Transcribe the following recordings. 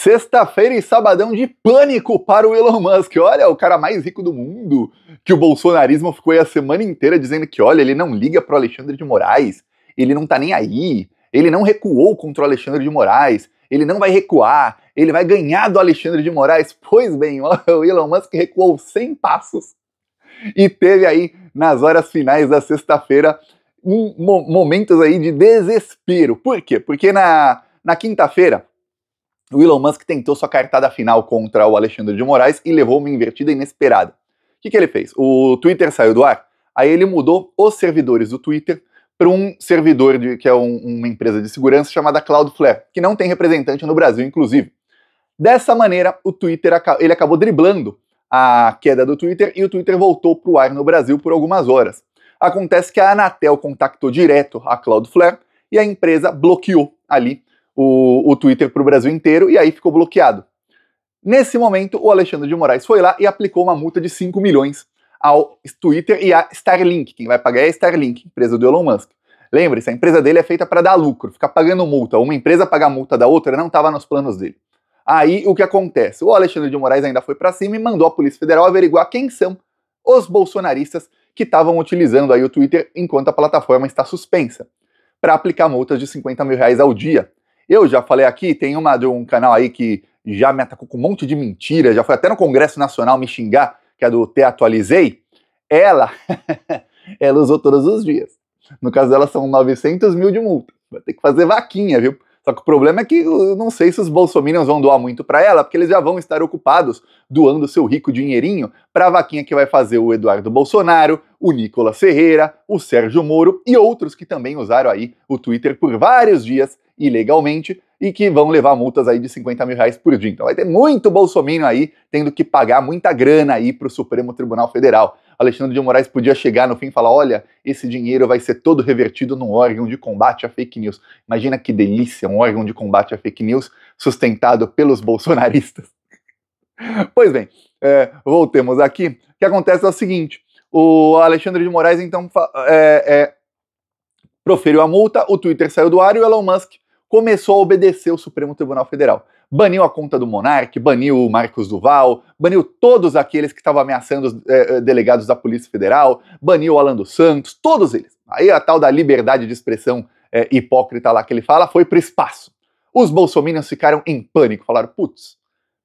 Sexta-feira e sabadão de pânico para o Elon Musk. Olha, o cara mais rico do mundo, que o bolsonarismo ficou aí a semana inteira dizendo que, olha, ele não liga pro Alexandre de Moraes, ele não tá nem aí, ele não recuou contra o Alexandre de Moraes, ele não vai recuar, ele vai ganhar do Alexandre de Moraes. Pois bem, ó, o Elon Musk recuou 100 passos e teve aí, nas horas finais da sexta-feira, momentos aí de desespero. Por quê? Porque na quinta-feira, o Elon Musk tentou sua cartada final contra o Alexandre de Moraes e levou uma invertida inesperada. O que ele fez? O Twitter saiu do ar, aí ele mudou os servidores do Twitter para um servidor que é uma empresa de segurança chamada Cloudflare, que não tem representante no Brasil, inclusive. Dessa maneira, o Twitter ele acabou driblando a queda do Twitter e o Twitter voltou para o ar no Brasil por algumas horas. Acontece que a Anatel contactou direto a Cloudflare e a empresa bloqueou ali o Twitter para o Brasil inteiro, e aí ficou bloqueado. Nesse momento, o Alexandre de Moraes foi lá e aplicou uma multa de 5 milhões ao Twitter e à Starlink. Quem vai pagar é a Starlink, empresa do Elon Musk. Lembre-se, a empresa dele é feita para dar lucro, ficar pagando multa. Uma empresa pagar multa da outra não estava nos planos dele. Aí, o que acontece? O Alexandre de Moraes ainda foi para cima e mandou a Polícia Federal averiguar quem são os bolsonaristas que estavam utilizando aí o Twitter enquanto a plataforma está suspensa, para aplicar multas de 50 mil reais ao dia. Eu já falei aqui, tem de um canal aí que já me atacou com um monte de mentira, já foi até no Congresso Nacional me xingar, que é do Te Atualizei. Ela usou todos os dias. No caso dela são 900 mil de multa. Vai ter que fazer vaquinha, viu? Só que o problema é que eu não sei se os bolsominions vão doar muito para ela, porque eles já vão estar ocupados doando seu rico dinheirinho para a vaquinha que vai fazer o Eduardo Bolsonaro, o Nicolas Ferreira, o Sérgio Moro e outros que também usaram aí o Twitter por vários dias ilegalmente e que vão levar multas aí de 50 mil reais por dia. Então vai ter muito bolsominion aí tendo que pagar muita grana aí para o Supremo Tribunal Federal. Alexandre de Moraes podia chegar no fim e falar, olha, esse dinheiro vai ser todo revertido num órgão de combate à fake news. Imagina que delícia, um órgão de combate à fake news sustentado pelos bolsonaristas. Pois bem, voltemos aqui. O que acontece é o seguinte, o Alexandre de Moraes então proferiu a multa, o Twitter saiu do ar e o Elon Musk começou a obedecer o Supremo Tribunal Federal. Baniu a conta do Monark, baniu o Marcos Duval, baniu todos aqueles que estavam ameaçando os delegados da Polícia Federal, baniu o Alan dos Santos, todos eles. Aí a tal da liberdade de expressão hipócrita lá que ele fala foi pro espaço. Os bolsominions ficaram em pânico, falaram, putz,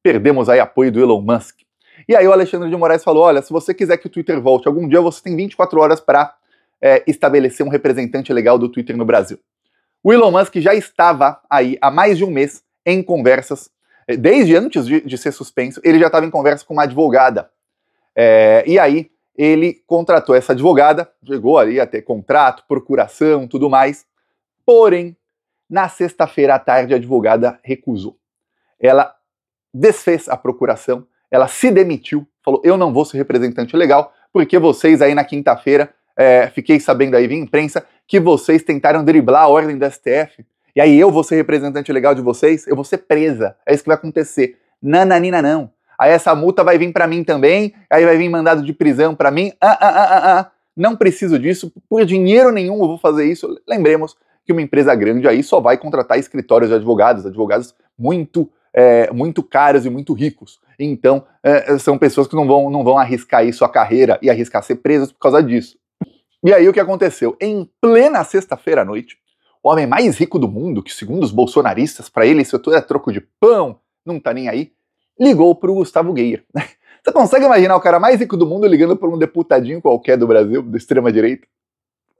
perdemos aí apoio do Elon Musk. E aí o Alexandre de Moraes falou, olha, se você quiser que o Twitter volte algum dia, você tem 24 horas para estabelecer um representante legal do Twitter no Brasil. O Elon Musk já estava aí há mais de um mês em conversas, desde antes de ser suspenso, ele já estava em conversa com uma advogada. E aí ele contratou essa advogada, chegou ali a ter contrato, procuração, tudo mais. Porém, na sexta-feira à tarde, a advogada recusou. Ela desfez a procuração, ela se demitiu, falou, eu não vou ser representante legal, porque vocês aí na quinta-feira, fiquei sabendo aí via imprensa, que vocês tentaram driblar a ordem da STF, e aí eu vou ser representante legal de vocês, eu vou ser presa, é isso que vai acontecer. Nananina não. Aí essa multa vai vir pra mim também, aí vai vir mandado de prisão pra mim, não preciso disso, por dinheiro nenhum eu vou fazer isso. Lembremos que uma empresa grande aí só vai contratar escritórios de advogados muito caros e muito ricos. Então, são pessoas que não vão arriscar aí sua carreira e arriscar ser presos por causa disso. E aí o que aconteceu? Em plena sexta-feira à noite, o homem mais rico do mundo, que segundo os bolsonaristas, para ele isso tudo é troco de pão, não tá nem aí, ligou pro Gustavo Geyer. Você consegue imaginar o cara mais rico do mundo ligando para um deputadinho qualquer do Brasil, da extrema-direita?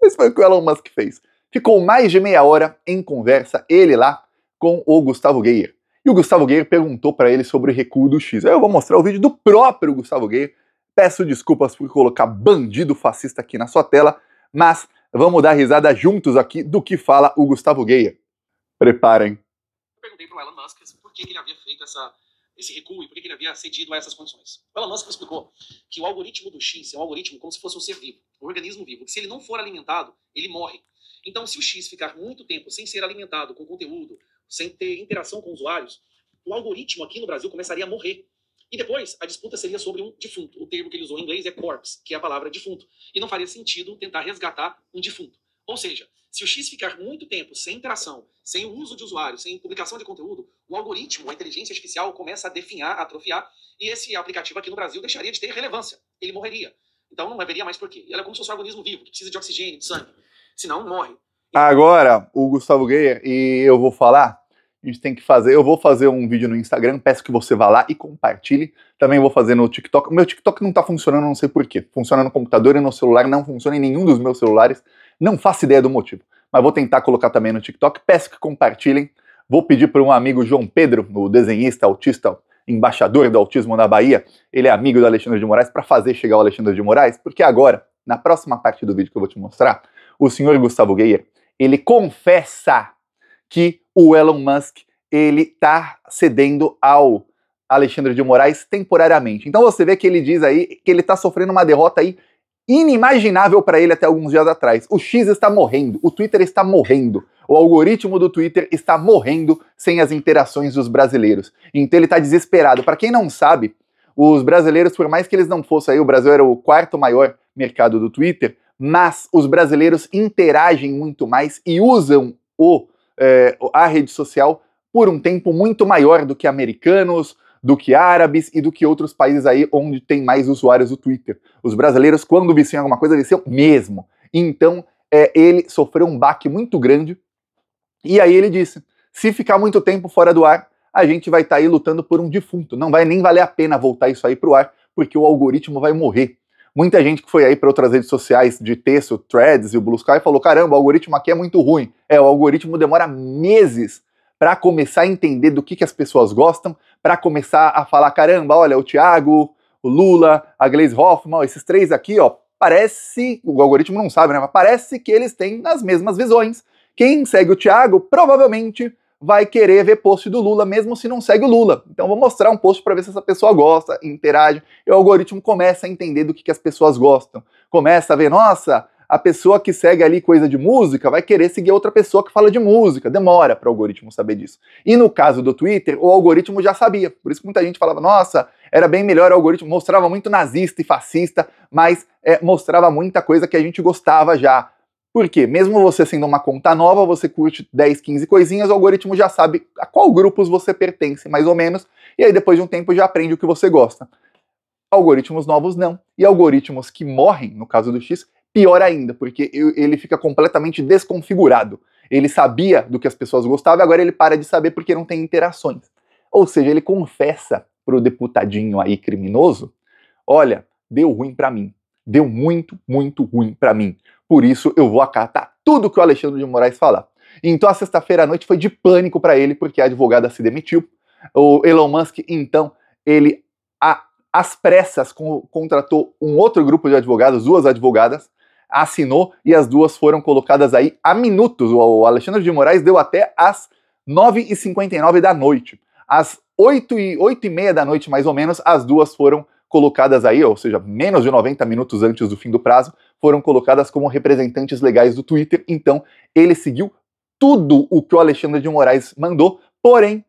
Isso foi o que o Elon Musk fez. Ficou mais de meia hora em conversa, ele lá, com o Gustavo Geyer. E o Gustavo Geyer perguntou para ele sobre o recuo do X. Eu vou mostrar o vídeo do próprio Gustavo Geyer. Peço desculpas por colocar bandido fascista aqui na sua tela, mas vamos dar risada juntos aqui do que fala o Gustavo Geyer. Preparem. Eu perguntei para o Elon Musk por que ele havia feito esse recuo e por que ele havia cedido a essas condições. O Elon Musk me explicou que o algoritmo do X é um algoritmo como se fosse um ser vivo, um organismo vivo, que se ele não for alimentado, ele morre. Então, se o X ficar muito tempo sem ser alimentado com conteúdo, sem ter interação com usuários, o algoritmo aqui no Brasil começaria a morrer. E depois, a disputa seria sobre um defunto. O termo que ele usou em inglês é corpse, que é a palavra defunto. E não faria sentido tentar resgatar um defunto. Ou seja, se o X ficar muito tempo sem interação, sem o uso de usuários, sem publicação de conteúdo, o algoritmo, a inteligência artificial começa a definhar, a atrofiar, e esse aplicativo aqui no Brasil deixaria de ter relevância. Ele morreria. Então não haveria mais por quê. Ele é como se fosse um organismo vivo, que precisa de oxigênio, de sangue. Senão, morre. Agora, o Gustavo Geyer, e eu vou falar, a gente tem que fazer, eu vou fazer um vídeo no Instagram, peço que você vá lá e compartilhe. Também vou fazer no TikTok. O meu TikTok não tá funcionando, não sei por quê. Funciona no computador e no celular, não funciona em nenhum dos meus celulares. Não faço ideia do motivo. Mas vou tentar colocar também no TikTok. Peço que compartilhem. Vou pedir para um amigo, João Pedro, o desenhista, autista, embaixador do autismo na Bahia. Ele é amigo do Alexandre de Moraes, para fazer chegar o Alexandre de Moraes, porque agora, na próxima parte do vídeo que eu vou te mostrar, o senhor Gustavo Geyer, ele confessa que o Elon Musk, ele tá cedendo ao Alexandre de Moraes temporariamente. Então você vê que ele diz aí que ele tá sofrendo uma derrota aí inimaginável para ele até alguns dias atrás. O X está morrendo, o Twitter está morrendo, o algoritmo do Twitter está morrendo sem as interações dos brasileiros. Então ele tá desesperado. Para quem não sabe, os brasileiros, por mais que eles não fossem aí, o Brasil era o quarto maior mercado do Twitter, mas os brasileiros interagem muito mais e usam a rede social por um tempo muito maior do que americanos, do que árabes e do que outros países aí onde tem mais usuários do Twitter. Os brasileiros, quando viciam em alguma coisa, viciam mesmo. Então, ele sofreu um baque muito grande. E aí ele disse, se ficar muito tempo fora do ar, a gente vai estar aí lutando por um defunto. Não vai nem valer a pena voltar isso aí pro ar, porque o algoritmo vai morrer. Muita gente que foi aí para outras redes sociais de texto, Threads e o Blue Sky, falou, caramba, o algoritmo aqui é muito ruim. O algoritmo demora meses para começar a entender do que as pessoas gostam, para começar a falar, caramba, olha, o Thiago, o Lula, a Gleisi Hoffmann, esses três aqui, ó, parece, o algoritmo não sabe, né, mas parece que eles têm as mesmas visões. Quem segue o Thiago provavelmente vai querer ver post do Lula, mesmo se não segue o Lula. Então vou mostrar um post para ver se essa pessoa gosta, interage, e o algoritmo começa a entender do que as pessoas gostam. Começa a ver, nossa, a pessoa que segue ali coisa de música vai querer seguir outra pessoa que fala de música. Demora para o algoritmo saber disso. E no caso do Twitter, o algoritmo já sabia. Por isso que muita gente falava, nossa, era bem melhor o algoritmo, mostrava muito nazista e fascista, mas mostrava muita coisa que a gente gostava já. Por quê? Mesmo você sendo uma conta nova, você curte 10, 15 coisinhas, o algoritmo já sabe a qual grupos você pertence, mais ou menos, e aí depois de um tempo já aprende o que você gosta. Algoritmos novos não. E algoritmos que morrem, no caso do X, pior ainda, porque ele fica completamente desconfigurado. Ele sabia do que as pessoas gostavam, agora ele para de saber porque não tem interações. Ou seja, ele confessa pro deputadinho aí criminoso, olha, deu ruim pra mim. Deu muito, muito ruim pra mim. Por isso eu vou acatar tudo que o Alexandre de Moraes falar. Então a sexta-feira à noite foi de pânico para ele, porque a advogada se demitiu. O Elon Musk, então, ele às pressas contratou um outro grupo de advogados, duas advogadas, assinou e as duas foram colocadas aí a minutos. O Alexandre de Moraes deu até às 9h59 da noite. Às 8h30 da noite, mais ou menos, as duas foram colocadas aí, ou seja, menos de 90 minutos antes do fim do prazo, foram colocadas como representantes legais do Twitter. Então, ele seguiu tudo o que o Alexandre de Moraes mandou, porém,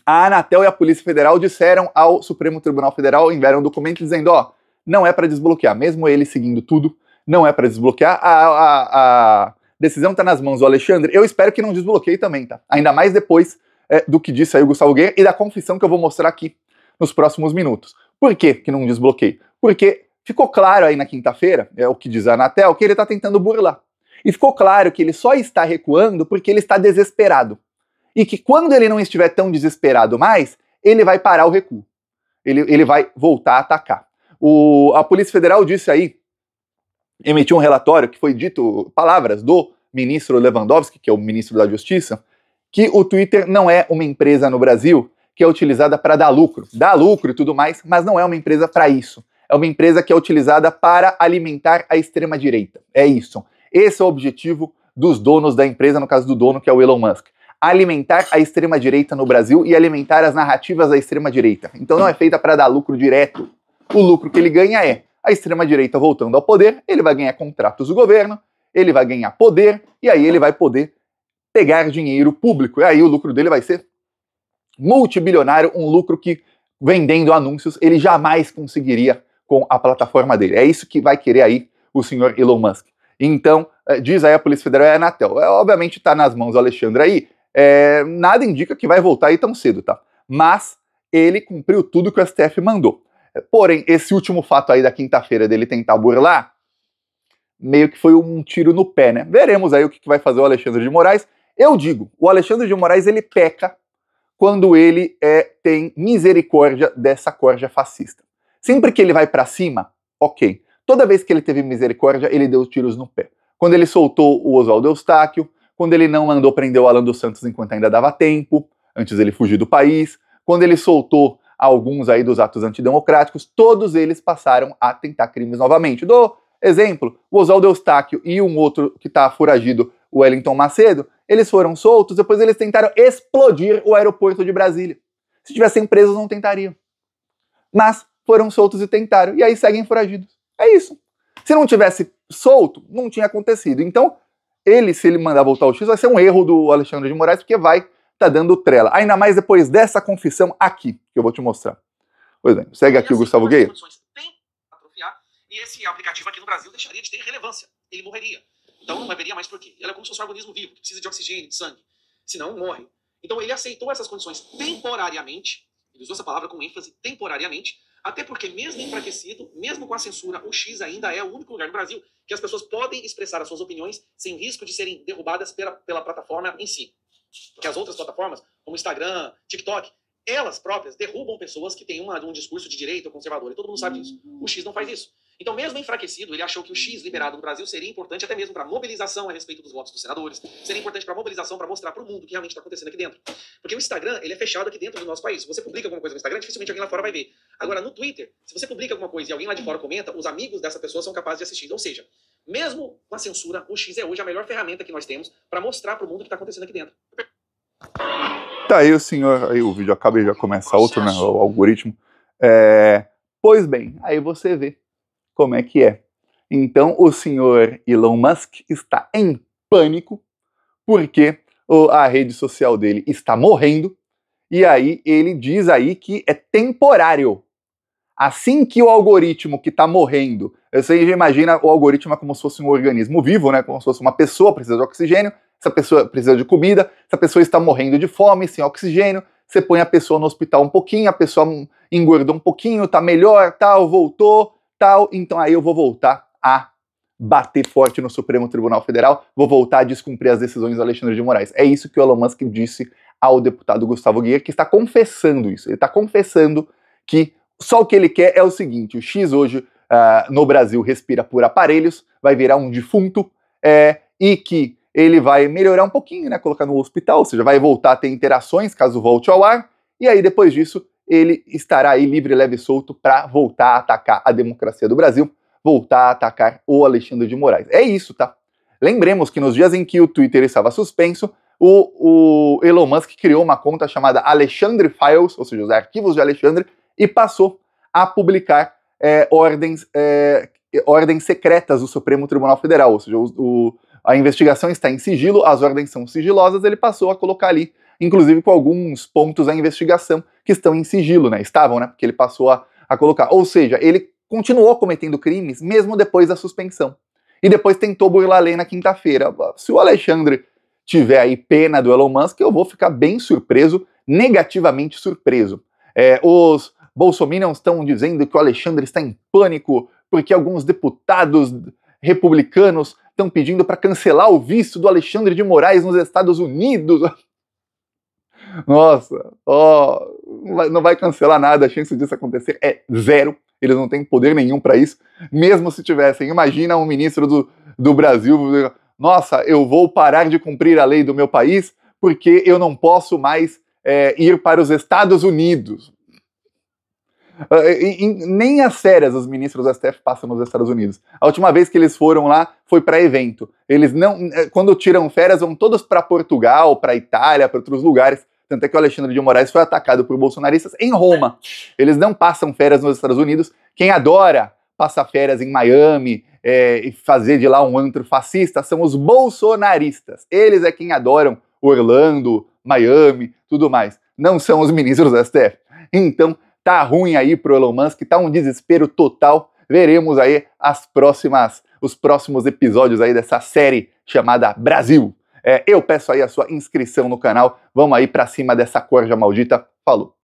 a Anatel e a Polícia Federal disseram ao Supremo Tribunal Federal, enviaram um documento dizendo, ó, não é para desbloquear, mesmo ele seguindo tudo, não é para desbloquear, a decisão está nas mãos do Alexandre, eu espero que não desbloqueie também, tá? Ainda mais depois do que disse aí o Gustavo Geyer e da confissão que eu vou mostrar aqui nos próximos minutos. Por que não desbloqueia? Porque ficou claro aí na quinta-feira, é o que diz a Anatel, que ele está tentando burlar. E ficou claro que ele só está recuando porque ele está desesperado. E que quando ele não estiver tão desesperado mais, ele vai parar o recuo. Ele vai voltar a atacar. A Polícia Federal disse aí, emitiu um relatório que foi dito, palavras do ministro Lewandowski, que é o ministro da Justiça, que o Twitter não é uma empresa no Brasil que é utilizada para dar lucro e tudo mais, mas não é uma empresa para isso. É uma empresa que é utilizada para alimentar a extrema-direita. É isso. Esse é o objetivo dos donos da empresa, no caso do dono, que é o Elon Musk. Alimentar a extrema-direita no Brasil e alimentar as narrativas da extrema-direita. Então não é feita para dar lucro direto. O lucro que ele ganha é a extrema-direita voltando ao poder, ele vai ganhar contratos do governo, ele vai ganhar poder, e aí ele vai poder pegar dinheiro público. E aí o lucro dele vai ser multibilionário, um lucro que, vendendo anúncios, ele jamais conseguiria com a plataforma dele. É isso que vai querer aí o senhor Elon Musk. Então, diz aí a Polícia Federal e a Anatel. Obviamente está nas mãos do Alexandre aí nada indica que vai voltar aí tão cedo, tá? Mas ele cumpriu tudo que o STF mandou. Porém, esse último fato aí da quinta-feira dele tentar burlar, meio que foi um tiro no pé, né? Veremos aí o que vai fazer o Alexandre de Moraes. Eu digo, o Alexandre de Moraes, ele peca quando ele tem misericórdia dessa corja fascista. Sempre que ele vai pra cima, ok. Toda vez que ele teve misericórdia, ele deu tiros no pé. Quando ele soltou o Oswaldo Eustáquio, quando ele não mandou prender o Alan dos Santos enquanto ainda dava tempo, antes dele fugir do país, quando ele soltou alguns aí dos atos antidemocráticos, todos eles passaram a tentar crimes novamente. Dou exemplo, o Oswaldo Eustáquio e um outro que está foragido, o Wellington Macedo, eles foram soltos, depois eles tentaram explodir o aeroporto de Brasília. Se tivessem presos, não tentariam. Mas foram soltos e tentaram, e aí seguem foragidos. É isso. Se não tivesse solto, não tinha acontecido. Então, se ele mandar voltar o X, vai ser um erro do Alexandre de Moraes, porque vai tá dando trela. Ainda mais depois dessa confissão aqui, que eu vou te mostrar. Pois bem, segue aqui o Gustavo Guerra. E esse aplicativo aqui no Brasil deixaria de ter relevância. Ele morreria. Então não haveria mais por quê. Ele é como se fosse um organismo vivo, que precisa de oxigênio, de sangue. Senão morre. Então ele aceitou essas condições temporariamente, ele usou essa palavra com ênfase, temporariamente, até porque mesmo enfraquecido, mesmo com a censura, o X ainda é o único lugar no Brasil que as pessoas podem expressar as suas opiniões sem risco de serem derrubadas pela plataforma em si. Porque as outras plataformas, como Instagram, TikTok, elas próprias derrubam pessoas que têm um discurso de direita ou conservador, e todo mundo sabe disso. O X não faz isso. Então, mesmo enfraquecido, ele achou que o X liberado no Brasil seria importante até mesmo para mobilização a respeito dos votos dos senadores, seria importante para mobilização, para mostrar para o mundo o que realmente está acontecendo aqui dentro. Porque o Instagram, ele é fechado aqui dentro do nosso país. Se você publica alguma coisa no Instagram, dificilmente alguém lá fora vai ver. Agora, no Twitter, se você publica alguma coisa e alguém lá de fora comenta, os amigos dessa pessoa são capazes de assistir. Ou seja, mesmo com a censura, o X é hoje a melhor ferramenta que nós temos para mostrar para o mundo o que está acontecendo aqui dentro. Tá aí o senhor, aí o vídeo acaba e já começa outro, né, o algoritmo. Pois bem, aí você vê como é que é. Então o senhor Elon Musk está em pânico porque a rede social dele está morrendo e aí ele diz aí que é temporário. Assim que o algoritmo que está morrendo, você já imagina o algoritmo como se fosse um organismo vivo, né, como se fosse uma pessoa, precisa de oxigênio, essa pessoa precisa de comida, essa pessoa está morrendo de fome, sem oxigênio, você põe a pessoa no hospital um pouquinho, a pessoa engordou um pouquinho, tá melhor, tal, voltou, tal, então aí eu vou voltar a bater forte no Supremo Tribunal Federal, vou voltar a descumprir as decisões do Alexandre de Moraes. É isso que o Elon Musk disse ao deputado Gustavo Guerra, que está confessando isso. Ele está confessando que só o que ele quer é o seguinte: o X hoje no Brasil respira por aparelhos, vai virar um defunto, e que ele vai melhorar um pouquinho, né, colocar no hospital, ou seja, vai voltar a ter interações caso volte ao ar, e aí depois disso ele estará aí livre, leve e solto para voltar a atacar a democracia do Brasil, voltar a atacar o Alexandre de Moraes. É isso, tá? Lembremos que nos dias em que o Twitter estava suspenso, o Elon Musk criou uma conta chamada Alexandre Files, ou seja, os arquivos de Alexandre, e passou a publicar ordens secretas do Supremo Tribunal Federal, ou seja, a investigação está em sigilo, as ordens são sigilosas, ele passou a colocar ali, inclusive com alguns pontos da investigação que estão em sigilo, né? Estavam, né? Porque ele passou a colocar. Ou seja, ele continuou cometendo crimes mesmo depois da suspensão. E depois tentou burlar a lei na quinta-feira. Se o Alexandre tiver aí pena do Elon Musk, eu vou ficar bem surpreso, negativamente surpreso. Os bolsominions estão dizendo que o Alexandre está em pânico porque alguns deputados republicanos estão pedindo para cancelar o visto do Alexandre de Moraes nos Estados Unidos. Nossa, não vai cancelar nada, a chance disso acontecer é zero. Eles não têm poder nenhum para isso, mesmo se tivessem. Imagina um ministro do Brasil, nossa, eu vou parar de cumprir a lei do meu país porque eu não posso mais ir para os Estados Unidos. Nem as férias os ministros do STF passam nos Estados Unidos. A última vez que eles foram lá foi para evento. Eles não, quando tiram férias, vão todos para Portugal, para Itália, para outros lugares. Tanto é que o Alexandre de Moraes foi atacado por bolsonaristas em Roma. Eles não passam férias nos Estados Unidos. Quem adora passar férias em Miami e fazer de lá um antro fascista são os bolsonaristas. Eles é quem adoram Orlando, Miami, tudo mais. Não são os ministros do STF. Então, tá ruim aí pro Elon Musk, tá um desespero total. Veremos aí os próximos episódios aí dessa série chamada Brasil. Eu peço aí a sua inscrição no canal. Vamos aí pra cima dessa corja maldita. Falou!